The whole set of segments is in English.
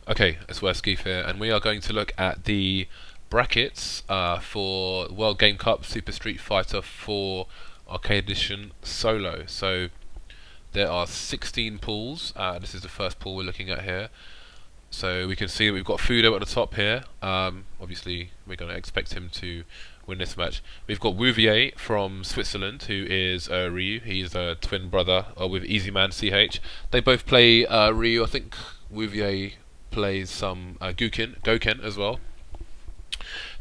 Okay, it's Skeef here, and we are going to look at the brackets for World Game Cup Super Street Fighter 4 Arcade Edition Solo. So there are 16 pools. This is the first pool we're looking at here. So we can see that we've got Fudo at the top here. Obviously, we're going to expect him to win this match. We've got Wouvier from Switzerland, who is Ryu. He's a twin brother with Easyman CH. They both play Ryu. I think Wouvier plays some Goken as well.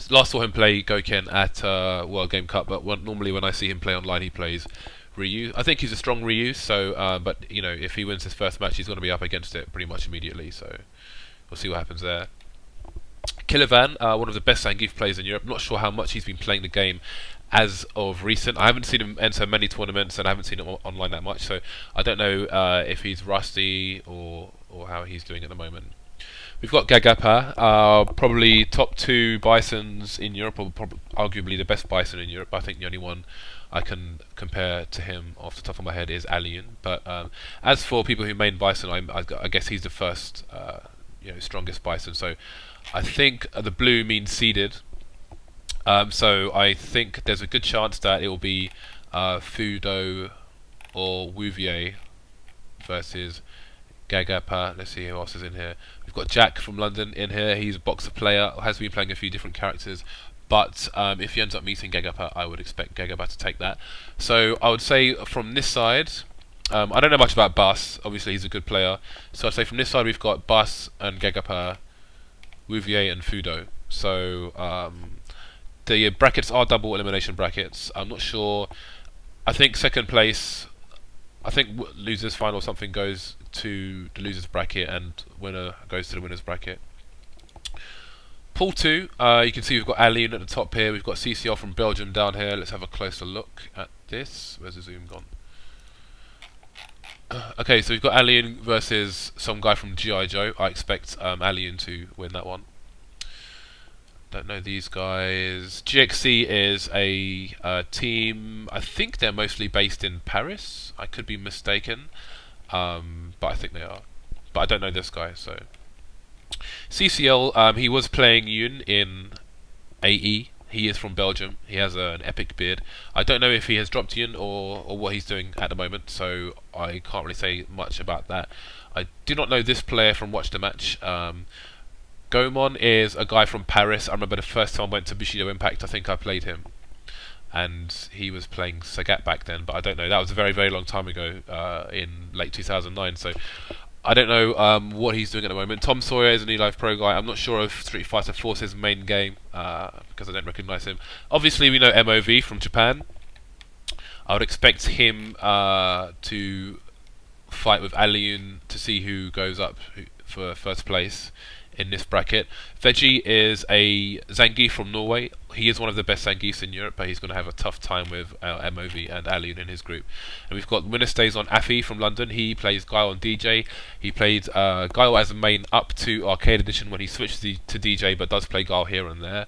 Last saw him play Goken at World Game Cup, but normally when I see him play online, he plays Ryu. I think he's a strong Ryu, so but you know, if he wins his first match, he's going to be up against it pretty much immediately. So we'll see what happens there. Killivan, one of the best Zangief players in Europe. I'm not sure how much he's been playing the game as of recent. I haven't seen him enter many tournaments, and I haven't seen him online that much, so I don't know if he's rusty or how he's doing at the moment. We've got Gagapa, probably top two bisons in Europe, or arguably the best bison in Europe. I think the only one I can compare to him off the top of my head is Alien. But as for people who main bison, I guess he's the first, strongest bison. So I think the blue means seeded. So I think there's a good chance that it will be Fudo or Wouvier versus Gagapa. Let's see who else is in here. We've got Jack from London in here. He's a boxer player, has been playing a few different characters, but if he ends up meeting Gagapa, I would expect Gagapa to take that. So I would say from this side, I don't know much about Bus. Obviously he's a good player, so I'd say from this side we've got Bus and Gagapa, Wouvier and Fudo. So the brackets are double elimination brackets. I'm not sure. I think second place, I think losers final something goes to the losers bracket, and winner goes to the winners bracket. Pool 2, you can see we've got Alien at the top here. We've got CCL from Belgium down here. Let's have a closer look at this. Where's the zoom gone? Okay, so we've got Alien versus some guy from G.I. Joe. I expect Alien to win that one. Don't know these guys. GXC is a team. I think they're mostly based in Paris. I could be mistaken, but I think they are. But I don't know this guy. So CCL, he was playing Yun in AE. He is from Belgium. He has an epic beard. I don't know if he has dropped Yun or what he's doing at the moment, so I can't really say much about that. I do not know this player from Watch the Match. Gomon is a guy from Paris. I remember the first time I went to Bushido Impact, I think I played him. And he was playing Sagat back then, but I don't know. That was a very, very long time ago, in late 2009. So I don't know what he's doing at the moment. Tom Sawyer is an eLive Pro guy. I'm not sure if Street Fighter 4 is his main game, because I don't recognise him. Obviously, we know MOV from Japan. I would expect him to fight with Alien to see who goes up for first place in this bracket. Veggie is a Zangief from Norway. He is one of the best Zangiefs in Europe, but he's going to have a tough time with MOV and Alien in his group. And we've got winner stays on Afi from London. He plays Guile on DJ. He played Guile as a main up to Arcade Edition when he switched to DJ, but does play Guile here and there.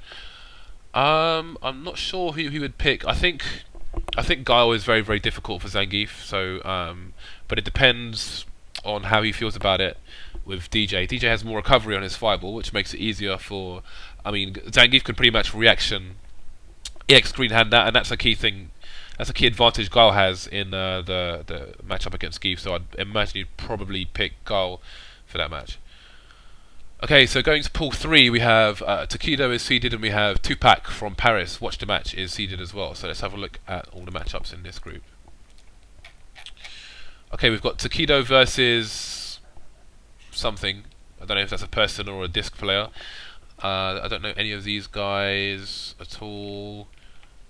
I'm not sure who he would pick. I think Guile is very, very difficult for Zangief. So, but it depends on how he feels about it with DJ. DJ has more recovery on his fireball, which makes it easier for. I mean, Zangief can pretty much reaction EX Green Hand that, and that's a key thing. That's a key advantage Guile has in the matchup against Geef. So I'd imagine he'd probably pick Guile for that match. Okay, so going to pool 3, we have Takido is seeded, and we have Tupac from Paris. Watch the Match is seeded as well. So let's have a look at all the matchups in this group. Okay, we've got Takido versus something. I don't know if that's a person or a disc player. I don't know any of these guys at all.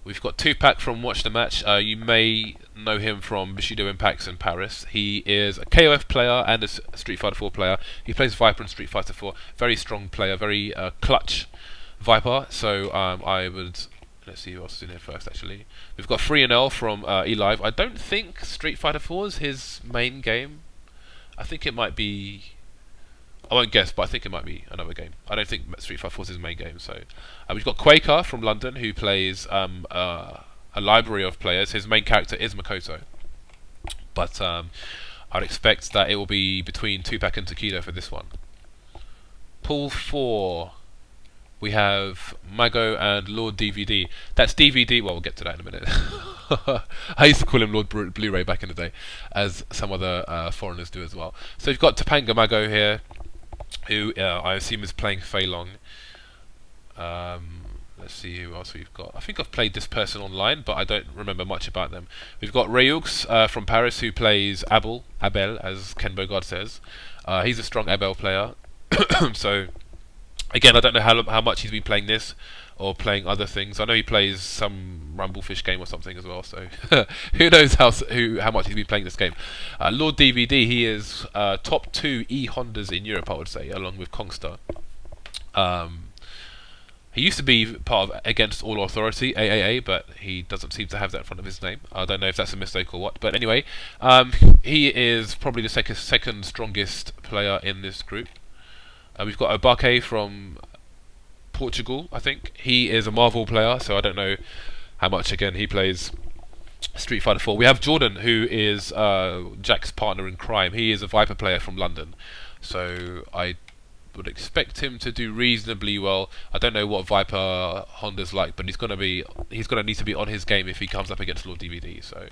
We've got Tupac from Watch the Match. You may know him from Bushido Impacts in Paris. He is a KOF player and a Street Fighter 4 player. He plays Viper in Street Fighter 4. Very strong player, very clutch Viper. So I would. Let's see who else is in here first, actually. We've got FreeNL from eLive. I don't think Street Fighter 4 is his main game. I think it might be. I won't guess, but I think it might be another game. I don't think Street Fighter 4 is his main game. So we've got Quaker from London, who plays a library of players. His main character is Makoto. But I'd expect that it will be between Tupac and Takido for this one. Pool 4, we have Mago and Lord DVD. That's DVD. Well, we'll get to that in a minute. I used to call him Lord Blu-ray back in the day, as some other foreigners do as well. So we've got Topanga Mago here, who I assume is playing Fei Long. Let's see who else we've got. I think I've played this person online, but I don't remember much about them. We've got Rayux from Paris, who plays Abel, as Ken Bogard says. He's a strong Abel player. So, again, I don't know how much he's been playing this or playing other things. I know he plays some Rumblefish game or something as well. So, who knows how much he's been playing this game. Lord DVD, he is top 2 E-Hondas in Europe, I would say, along with Kongster. He used to be part of Against All Authority, AAA, but he doesn't seem to have that in front of his name. I don't know if that's a mistake or what. But anyway, he is probably the second strongest player in this group. We've got Obake from Portugal, I think. He is a Marvel player, so I don't know how much, again, he plays Street Fighter 4. We have Jordan, who is Jack's partner in crime. He is a Viper player from London. So I would expect him to do reasonably well. I don't know what Viper Honda's like, but he's gonna need to be on his game if he comes up against Lord DVD. So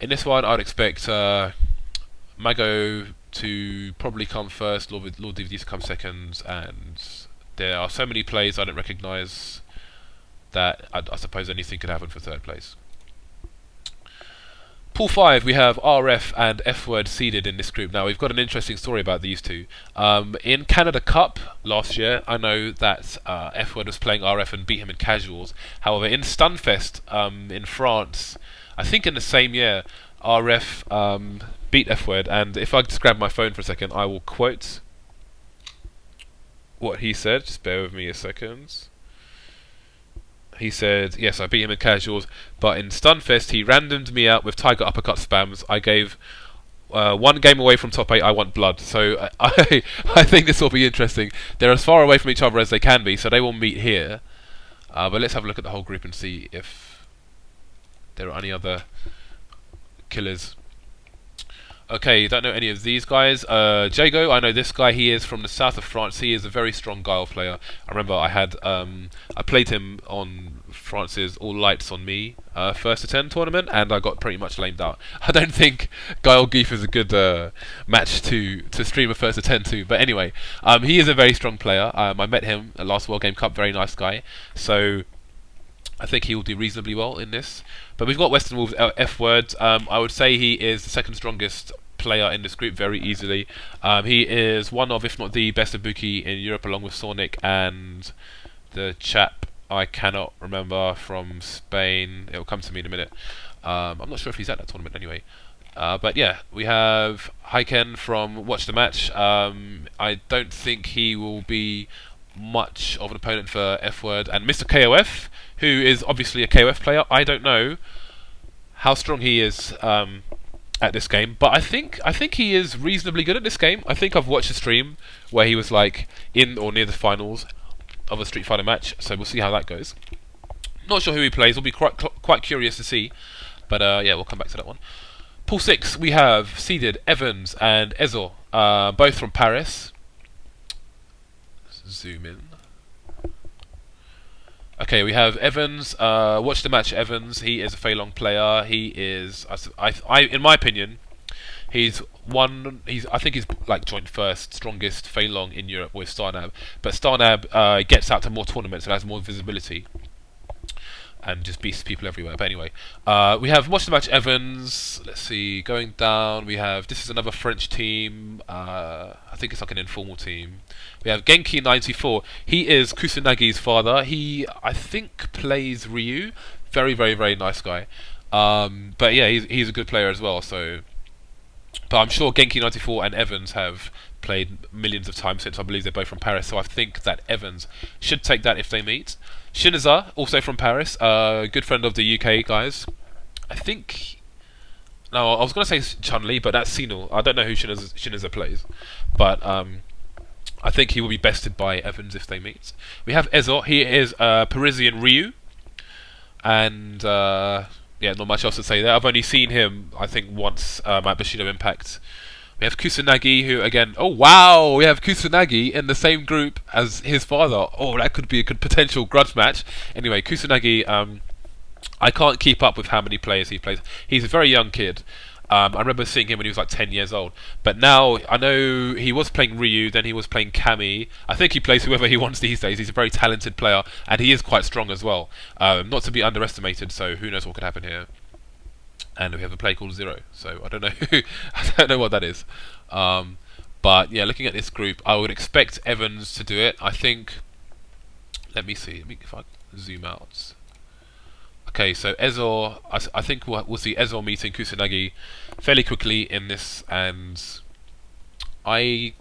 in this one, I'd expect Mago to probably come first, Lord DVD to come second, and there are so many plays I don't recognise that I suppose anything could happen for third place. Pool 5, we have RF and F-Word seeded in this group. Now, we've got an interesting story about these two. In Canada Cup last year, I know that F-Word was playing RF and beat him in casuals. However, in Stunfest in France, I think in the same year, RF beat F-Word. And if I just grab my phone for a second, I will quote what he said. Just bear with me a second. He said, yes, I beat him in casuals, but in Stunfest, he randomed me out with Tiger Uppercut spams. I gave one game away from top 8, I want blood. So I think this will be interesting. They're as far away from each other as they can be, so they will meet here. But let's have a look at the whole group and see if there are any other killers. Okay, don't know any of these guys. Jago, I know this guy. He is from the south of France. He is a very strong Guile player. I remember I played him on France's All Lights on Me first to 10 tournament, and I got pretty much lamed out. I don't think Guile Geef is a good match to stream a first to 10 to. But anyway, he is a very strong player. I met him at last World Game Cup. Very nice guy. So I think he will do reasonably well in this. But we've got Western Wolves F-Word. I would say he is the second strongest player in this group very easily. He is one of, if not the best Ibuki in Europe, along with Sonic and the chap I cannot remember from Spain. It'll come to me in a minute. I'm not sure if he's at that tournament anyway. But yeah, we have Hyken from Watch the Match. I don't think he will be much of an opponent for F-Word. And Mr. KOF, who is obviously a KOF player. I don't know how strong he is at this game, but I think he is reasonably good at this game. I think I've watched a stream where he was like in or near the finals of a Street Fighter match, so we'll see how that goes. Not sure who he plays. We'll be quite curious to see, but yeah, we'll come back to that one. Pool 6, we have seeded Evans and Ezo, both from Paris. Let's zoom in. Okay, we have Evans. Watch the match, Evans. He is a Fei Long player. He is, in my opinion, I think he's like joint first strongest Fei Long in Europe with Starnab. But Starnab gets out to more tournaments and has more visibility, and just beats people everywhere. But anyway, we have Watch the Match Evans. Let's see, going down, this is another French team. I think it's like an informal team. We have Genki94. He is Kusanagi's father. He, I think, plays Ryu. Very, very, very nice guy. But yeah, he's a good player as well. So, but I'm sure Genki94 and Evans have played millions of times since I believe they're both from Paris. So I think that Evans should take that if they meet. Shiniza, also from Paris, good friend of the UK guys. I think. No, I was going to say Chun-Li, but that's Sinul. I don't know who Shiniza plays, but I think he will be bested by Evans if they meet. We have Ezo. He is Parisian Ryu, and yeah, not much else to say there. I've only seen him, I think, once at Bushido Impact, We have Kusanagi, who again, oh wow, we have Kusanagi in the same group as his father. Oh, that could be a good potential grudge match. Anyway, Kusanagi, I can't keep up with how many players he plays. He's a very young kid. I remember seeing him when he was like 10 years old. But now, I know he was playing Ryu, then he was playing Kami. I think he plays whoever he wants these days. He's a very talented player, and he is quite strong as well. Not to be underestimated, so who knows what could happen here. And we have a play called Zero, so I don't know I don't know what that is. But yeah, looking at this group, I would expect Evans to do it. I think, let me see, if I zoom out. Okay, so Ezor, I think we'll see Ezor meeting Kusanagi fairly quickly in this, and I'm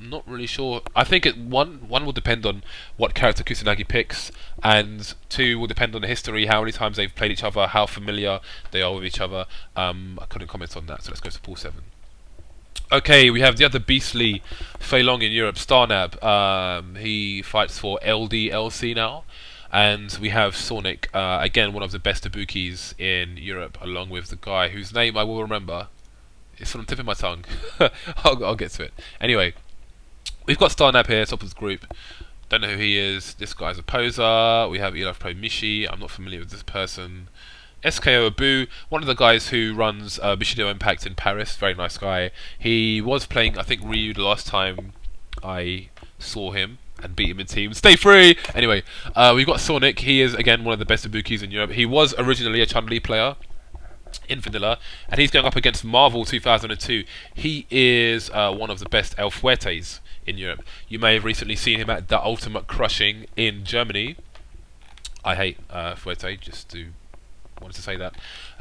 not really sure. I think one will depend on what character Kusanagi picks, and two will depend on the history, how many times they've played each other, how familiar they are with each other. I couldn't comment on that, so let's go to pool 7. Okay, we have the other beastly Fei Long in Europe, Starnab. He fights for LDLC now. And we have Sonic, again one of the best Ibukis in Europe, along with the guy whose name I will remember. It's on the tip of my tongue. I'll get to it. Anyway, we've got Starnab here, top of the group. Don't know who he is. This guy's a poser. We have Elaf Pro Mishi. I'm not familiar with this person. SKO Abu, one of the guys who runs Bushido Impact in Paris. Very nice guy. He was playing, I think, Ryu the last time I saw him and beat him in teams. Stay free! Anyway, we've got Sonic. He is, again, one of the best Ibukis in Europe. He was originally a Chun-Li player in Vanilla, and he's going up against Marvel 2002. He is one of the best El Fuertes in Europe. You may have recently seen him at the Ultimate Crushing in Germany. I hate Fuerte, wanted to say that.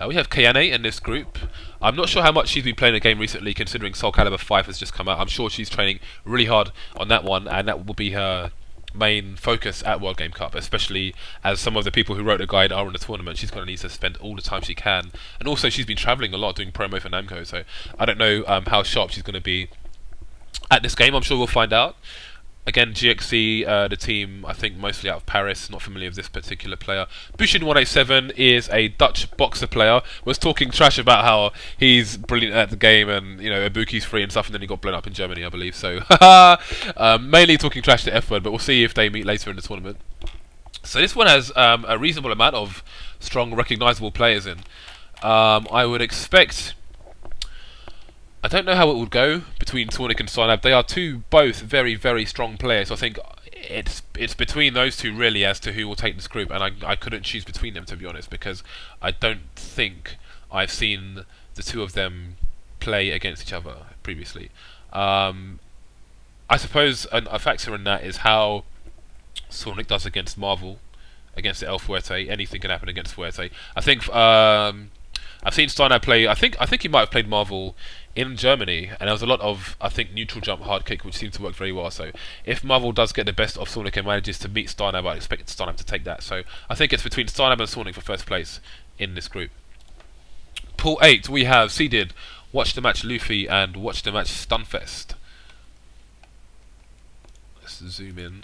We have Kayane in this group. I'm not sure how much she's been playing the game recently, considering Soul Calibur 5 has just come out. I'm sure she's training really hard on that one, and that will be her main focus at World Game Cup, especially as some of the people who wrote the guide are in the tournament. She's going to need to spend all the time she can, and also she's been travelling a lot doing promo for Namco, so I don't know how sharp she's going to be at this game. I'm sure we'll find out. Again, GXC, the team, I think mostly out of Paris, not familiar with this particular player. Bushin187 is a Dutch boxer player, was talking trash about how he's brilliant at the game and, you know, Ibuki's free and stuff, and then he got blown up in Germany, I believe, so mainly talking trash to F-word, but we'll see if they meet later in the tournament. So this one has a reasonable amount of strong, recognisable players in. I would expect... I don't know how it would go between Sonic and Starnab. They are both very, very strong players. So I think it's between those two really as to who will take this group, and I couldn't choose between them, to be honest, because I don't think I've seen the two of them play against each other previously. I suppose a factor in that is how Sonic does against Marvel, against the El Fuerte. Anything can happen against Fuerte. I think I've seen Starnab play. I think he might have played Marvel in Germany, and there was a lot of, I think, neutral jump hard kick, which seemed to work very well. So if Marvel does get the best of Sonic and manages to meet Starnab, I expect Starnab to take that. So I think it's between Starnab and Sonic for first place in this group. Pool 8, we have seeded Watch the Match Luffy and Watch the Match Stunfest. Let's zoom in.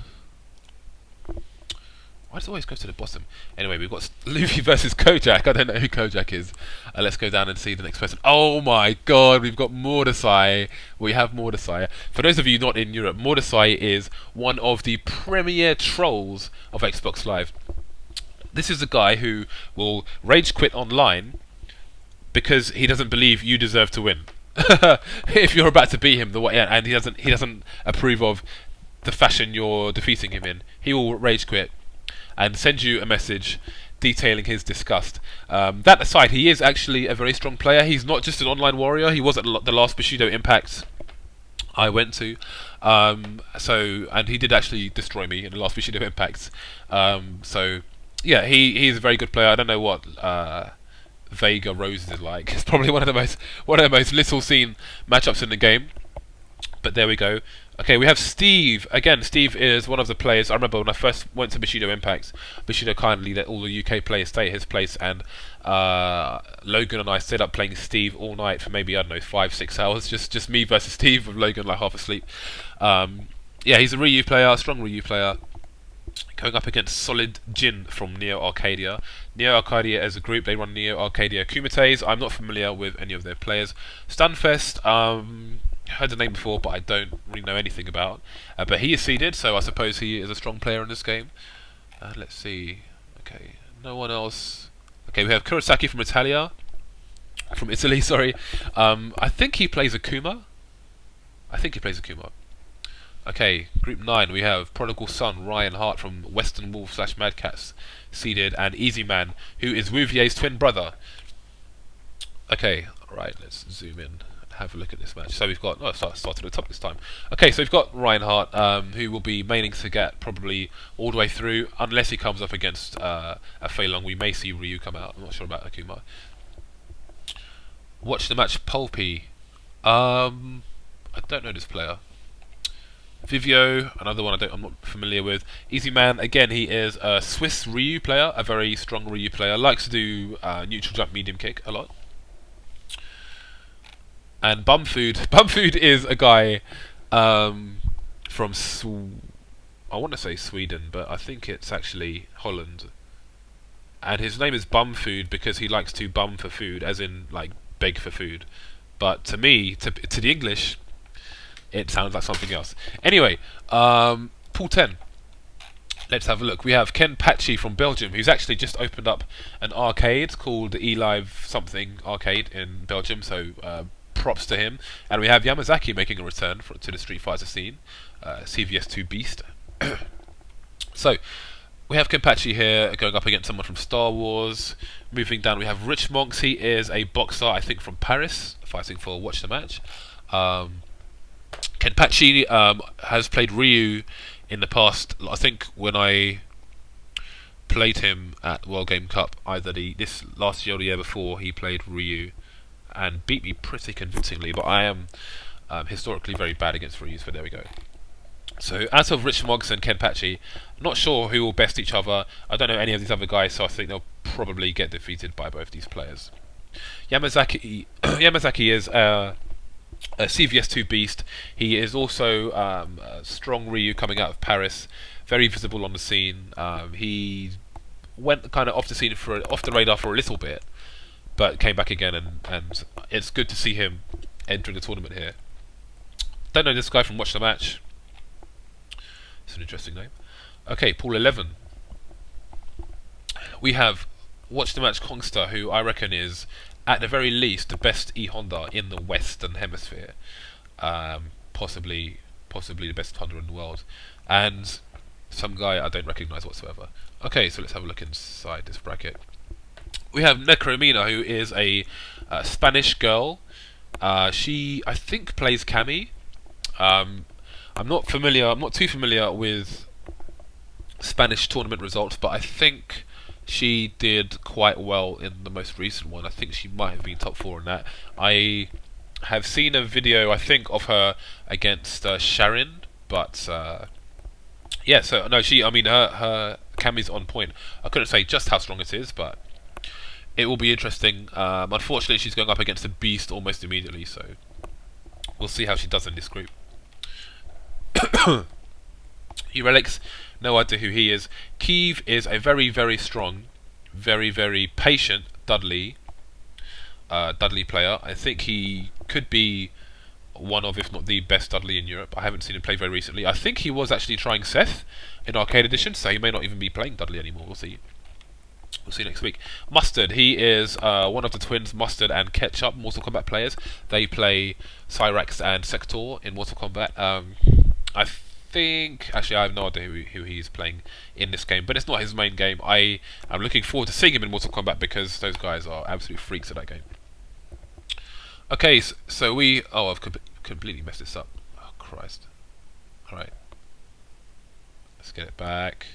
Why does it always go to the bottom? Anyway, we've got Luffy versus Kojak. I don't know who Kojak is. Let's go down and see the next person. Oh my god, we've got Mordecai. We have Mordecai. For those of you not in Europe, Mordecai is one of the premier trolls of Xbox Live. This is a guy who will rage quit online because he doesn't believe you deserve to win. If you're about to beat him, and he doesn't approve of the fashion you're defeating him in, he will rage quit and send you a message detailing his disgust. That aside, he is actually a very strong player. He's not just an online warrior. He was at the last Bushido Impact I went to. And he did actually destroy me in the last Bushido Impact. So yeah, he's a very good player. I don't know what Vega Rose is like. It's probably one of the most little seen matchups in the game. But there we go. Okay, we have Steve. Again, Steve is one of the players. I remember when I first went to Bushido Impact, Bushido kindly let all the UK players stay at his place, and Logan and I stayed up playing Steve all night for maybe, I don't know, 5-6 hours. Just me versus Steve, with Logan like half asleep. Yeah, he's a Ryu player, strong Ryu player. Going up against Solid Jin from Neo Arcadia. Neo Arcadia as a group, they run Neo Arcadia Kumites. I'm not familiar with any of their players. Stunfest, Heard the name before, but I don't really know anything about. But he is seeded, so I suppose he is a strong player in this game. Let's see. Okay, no one else. Okay, we have Kurosaki from Italy. Sorry. I think he plays Akuma. Okay, Group 9, we have Prodigal Son, Ryan Hart from Western Wolf / Mad Cats, seeded, and Easy Man, who is Wouvier's twin brother. Okay, right, let's zoom in and have a look at this match. So we've got, start at the top this time. Okay, so we've got Ryan Hart, who will be maining to get probably all the way through, unless he comes up against a Fei Long. We may see Ryu come out, I'm not sure about Akuma. Watch the match, Pulpy. I don't know this player. Vivio, another one I'm not familiar with. Easy Man, again, he is a Swiss Ryu player, a very strong Ryu player. Likes to do neutral jump, medium kick a lot. And Bumfood. Bumfood is a guy from I want to say Sweden, but I think it's actually Holland. And his name is Bumfood because he likes to bum for food, as in like beg for food. But to me, to the English, it sounds like something else. Anyway, pool 10. Let's have a look. We have Ken Patchy from Belgium, who's actually just opened up an arcade called eLive something arcade in Belgium, so props to him. And we have Yamazaki making a return to the Street Fighter scene, CVS2 Beast. So, we have Ken Patchy here going up against someone from Star Wars. Moving down, we have Rich Monks. He is a boxer, I think, from Paris, fighting for Watch the Match. Ken Patchy has played Ryu in the past. I think when I played him at World Game Cup, either this last year or the year before, he played Ryu and beat me pretty convincingly. But I am historically very bad against Ryu, so there we go. So out of Rich Moggs and Ken Patchy, not sure who will best each other. I don't know any of these other guys, so I think they'll probably get defeated by both these players. Yamazaki is a CVS2 Beast. He is also a strong Ryu coming out of Paris, very visible on the scene. He went kind of off the radar for a little bit, but came back again, and it's good to see him entering the tournament here. Don't know this guy from Watch the Match. It's an interesting name. Okay, pool 11. We have Watch the Match Kongster, who I reckon is, at the very least, the best E-Honda in the Western Hemisphere. Possibly the best Honda in the world. And some guy I don't recognise whatsoever. Okay, so let's have a look inside this bracket. We have Necromina, who is a Spanish girl. She, I think, plays Kami. I'm not too familiar with Spanish tournament results, but I think she did quite well in the most recent one. I think she might have been top 4 in that. I have seen a video, I think, of her against Sharon, but yeah. So no, her Kami's on point. I couldn't say just how strong it is, but it will be interesting. Unfortunately, she's going up against a beast almost immediately, so we'll see how she does in this group. Relics, no idea who he is. Keeve is a very, very strong, very, very patient Dudley player. I think he could be one of, if not the best Dudley in Europe. I haven't seen him play very recently. I think he was actually trying Seth in Arcade Edition, so he may not even be playing Dudley anymore. We'll see. We'll see next week. Mustard, he is one of the twins, Mustard and Ketchup, Mortal Kombat players. They play Cyrax and Sector in Mortal Kombat. I think, actually I have no idea who he's playing in this game, but it's not his main game. I am looking forward to seeing him in Mortal Kombat because those guys are absolute freaks at that game. Okay, so I've completely messed this up. Oh Christ. Alright. Let's get it back.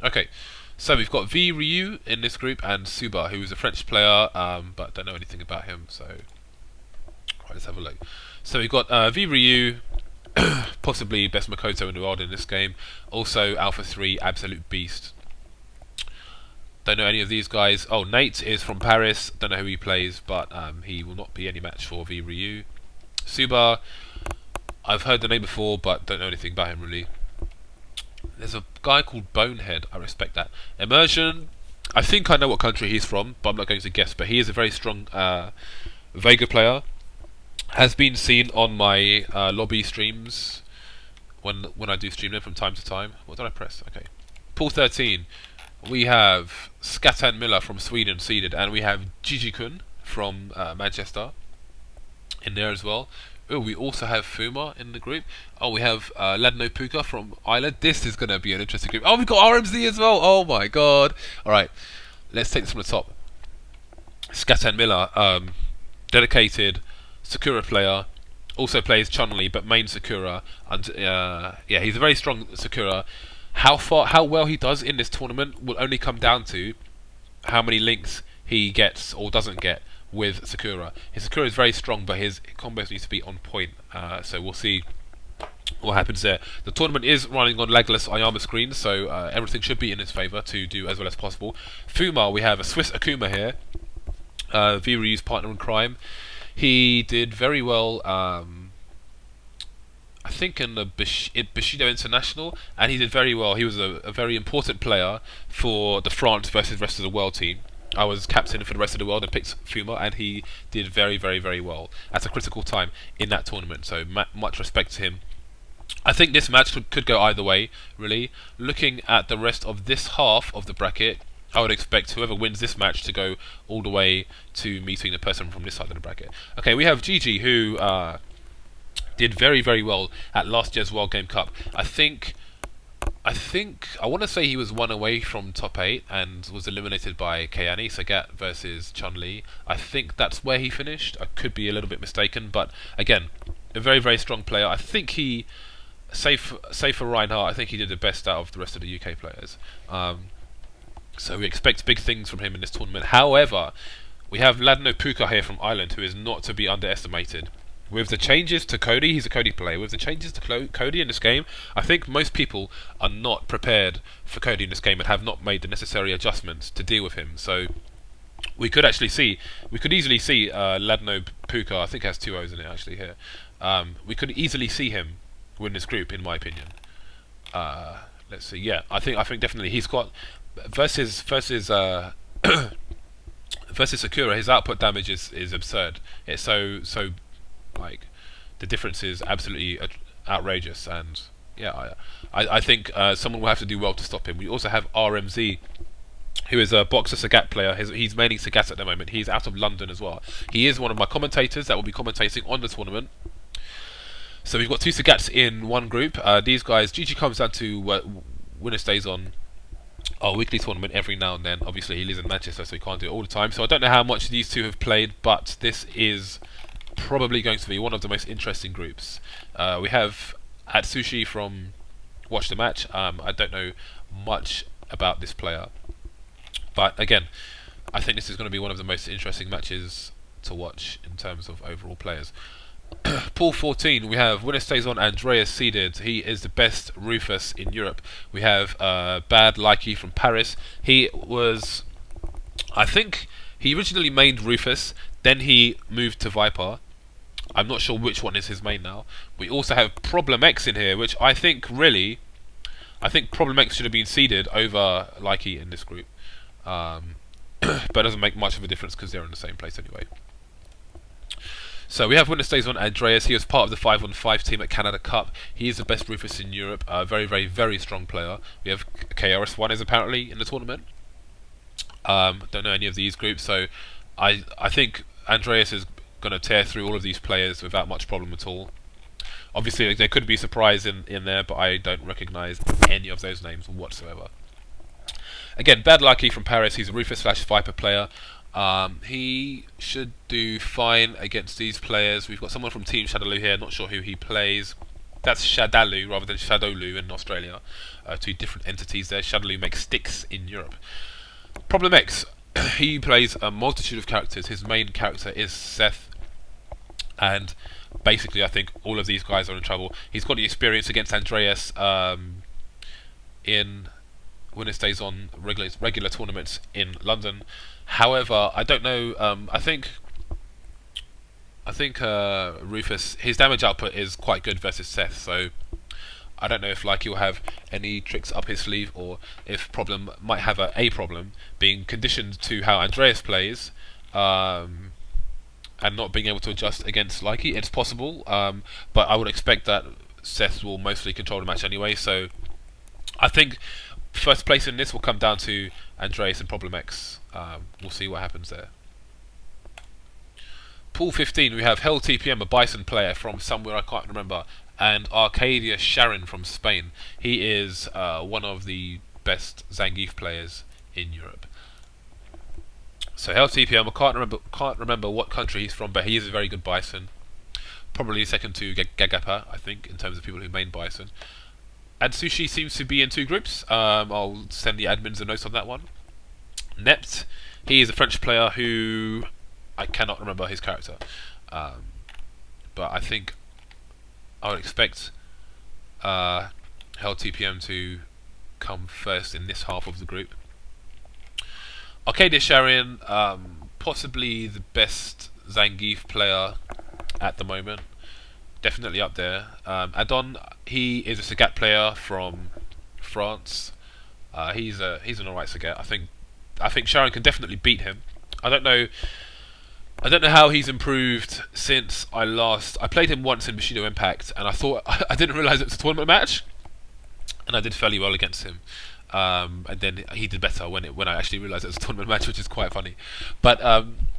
Okay, so we've got V Ryu in this group and Suba, who is a French player, but don't know anything about him, so right, let's have a look. So we've got V Ryu, possibly best Makoto in the world in this game. Also Alpha 3, absolute beast. Don't know any of these guys. Oh, Nate is from Paris. Don't know who he plays, but he will not be any match for V Ryu. Suba, I've heard the name before, but don't know anything about him really. There's a guy called Bonehead. I respect that. Immersion, I think I know what country he's from, but I'm not going to guess. But he is a very strong Vega player. has been seen on my lobby streams when I do stream them from time to time. What did I press? Okay. Pool 13. We have Skatan Miller from Sweden seeded, and we have Gigi-kun from Manchester in there as well. Oh, we also have Fuma in the group. Oh, we have Ladno Puka from Ireland. This is going to be an interesting group. Oh, we've got RMZ as well. Oh my god. Alright, let's take this from the top. Skatan Miller, dedicated Sakura player, also plays Chun-Li, but main Sakura, and yeah, he's a very strong Sakura. How well he does in this tournament will only come down to how many links he gets or doesn't get with Sakura. His Sakura is very strong, but his combos needs to be on point. So we'll see what happens there. The tournament is running on legless Ayama screens, so everything should be in his favour to do as well as possible. Fuma, we have a Swiss Akuma here, V-Ryu's partner in crime. He did very well, I think in the Bushido International, and he did very well. He was a very important player for the France versus rest of the world team. I was captain for the rest of the world and picked Fuma, and he did very, very, very well at a critical time in that tournament. So much respect to him. I think this match could go either way, really. Looking at the rest of this half of the bracket, I would expect whoever wins this match to go all the way to meeting the person from this side of the bracket. Okay, we have Gigi, who did very, very well at last year's World Game Cup. I want to say he was one away from top 8 and was eliminated by Kayani Sagat versus Chun-Li. I think that's where he finished. I could be a little bit mistaken, but again, a very, very strong player. I think he, save for Reinhardt, I think he did the best out of the rest of the UK players. So we expect big things from him in this tournament. However, we have Ladno Puka here from Ireland, who is not to be underestimated. With the changes to Cody, he's a Cody player. With the changes to Cody in this game, I think most people are not prepared for Cody in this game and have not made the necessary adjustments to deal with him. So we could easily see Ladno Puka. I think it has 2 O's in it actually here. We could easily see him win this group, in my opinion. Let's see. Yeah, I think definitely he's got versus versus Sakura. His output damage is absurd. It's so like the difference is absolutely outrageous, and yeah, I think someone will have to do well to stop him. We also have RMZ, who is a Boxer Sagat player. He's mainly Sagat at the moment. He's out of London as well. He is one of my commentators that will be commentating on the tournament. So we've got 2 Sagats in one group. These guys, Gigi comes down to winner stays on our weekly tournament every now and then. Obviously he lives in Manchester, so he can't do it all the time. So I don't know how much these 2 have played, but this is probably going to be one of the most interesting groups. We have Atsushi from Watch the Match. I don't know much about this player, but again, I think this is going to be one of the most interesting matches to watch in terms of overall players. Pool 14, we have winner stays on Andreas seeded. He is the best Rufus in Europe. We have Bad Likey from Paris. He was, I think, he originally mained Rufus, then he moved to Viper. I'm not sure which one is his main now. We also have Problem X in here, which I think Problem X should have been seeded over Likey in this group. But it doesn't make much of a difference because they're in the same place anyway. So we have winner stays on Andreas. He was part of the 5-on-5 team at Canada Cup. He is the best Rufus in Europe. Very, very, very strong player. We have KRS-One is apparently in the tournament. Don't know any of these groups, so I think Andreas is going to tear through all of these players without much problem at all. Obviously, there could be a surprise in there, but I don't recognise any of those names whatsoever. Again, Bad Lucky from Paris. He's a Rufus/Viper player. He should do fine against these players. We've got someone from Team Shadowloo here. Not sure who he plays. That's Shadaloo rather than Shadowloo in Australia. 2 different entities there. Shadowloo makes sticks in Europe. Problem X. He plays a multitude of characters. His main character is Seth, and basically I think all of these guys are in trouble. He's got the experience against Andreas in winner stays on regular tournaments in London. However, I don't know. I think Rufus, his damage output is quite good versus Seth, so I don't know if like he'll have any tricks up his sleeve, or if Problem might have a problem being conditioned to how Andreas plays. and not being able to adjust against Likey. It's possible, but I would expect that Seth will mostly control the match anyway. So I think first place in this will come down to Andreas and Problem X. We'll see what happens there. Pool 15, we have Hell TPM, a Bison player from somewhere I can't remember, and Arcadia Sharon from Spain. He is one of the best Zangief players in Europe. So Hell TPM, I can't remember what country he's from, but he is a very good Bison. Probably second to Gagapa, I think, in terms of people who main Bison. And Sushi seems to be in 2 groups. I'll send the admins a note on that one. Nept, he is a French player who I cannot remember his character, but I think I would expect Hell TPM to come first in this half of the group. Arcadia Sharon, possibly the best Zangief player at the moment, definitely up there. Adon, he is a Sagat player from France. He's an alright Sagat. I think Sharon can definitely beat him. I don't know how he's improved since I played him once in Bushido Impact, and I didn't realise it was a tournament match, and I did fairly well against him. And then he did better when I actually realised it was a tournament match, which is quite funny. But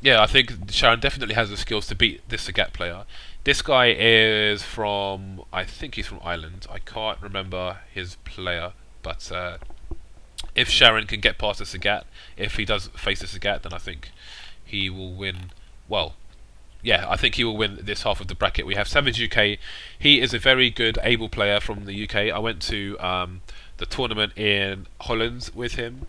yeah, I think Sharon definitely has the skills to beat this Sagat player. This guy is from, I think he's from Ireland. I can't remember his player, but if Sharon can get past the Sagat, if he does face the Sagat, then I think he will win. Well, yeah, I think he will win this half of the bracket. We have Savage UK. He is a very good able player from the UK. I went to the tournament in Holland with him.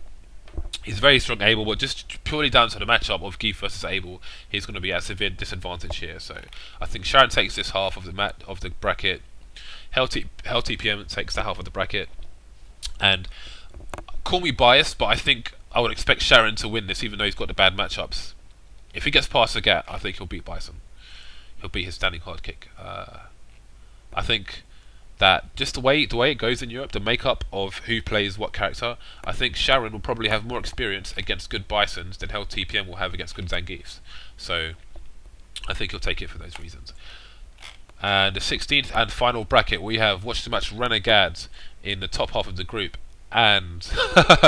He's very strong able, but just purely down to the matchup of Geef versus Able, he's going to be at severe disadvantage here. So I think Sharon takes this half of the bracket. Hell TPM takes the half of the bracket, and call me biased, but I think I would expect Sharon to win this, even though he's got the bad matchups. If he gets past Sagat, I think he'll beat Bison. He'll beat his standing hard kick. I think that just the way it goes in Europe, the makeup of who plays what character, I think Sharon will probably have more experience against good Bisons than Hell TPM will have against good Zangiefs. So I think he'll take it for those reasons. And the 16th and final bracket, we have Watch the Match Renegades in the top half of the group, and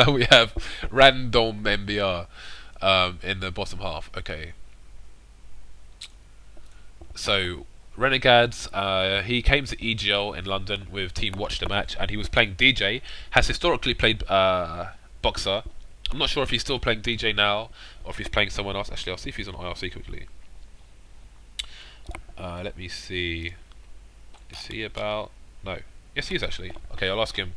we have Random MBR in the bottom half. Okay. So Renegades, he came to EGL in London with Team Watch the Match, and he was playing DJ. Has historically played Boxer. I'm not sure if he's still playing DJ now, or if he's playing someone else. Actually, I'll see if he's on IRC quickly. Let me see. Is he about? No. Yes, he is actually. Okay, I'll ask him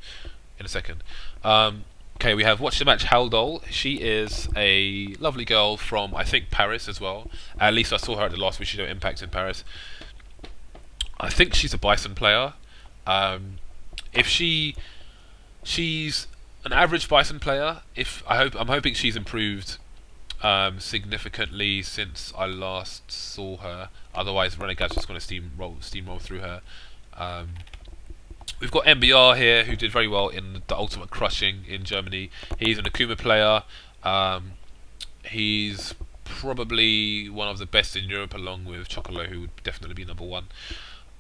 in a second. Okay, we have Watch the Match Haldol. She is a lovely girl from, I think, Paris as well. At least I saw her at the last Bushido Impact in Paris. I think she's a Bison player. If she's an average Bison player. I'm hoping she's improved significantly since I last saw her. Otherwise, Renegade's just going to steamroll through her. We've got MBR here, who did very well in the Ultimate Crushing in Germany. He's an Akuma player. He's probably one of the best in Europe, along with Chocolo, who would definitely be number 1.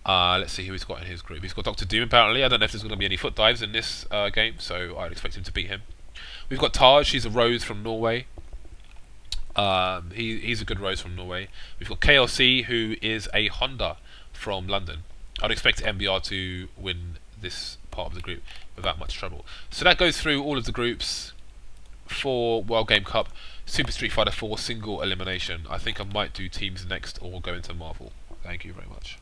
Let's see who he's got in his group. He's got Dr. Doom, apparently. I don't know if there's going to be any foot dives in this game, so I'd expect him to beat him. We've got Taj. He's a Rose from Norway. He's a good Rose from Norway. We've got KLC, who is a Honda from London. I'd expect MBR to win this part of the group without much trouble. So that goes through all of the groups for World Game Cup Super Street Fighter 4 single elimination. I think I might do teams next, or go into Marvel. Thank you very much.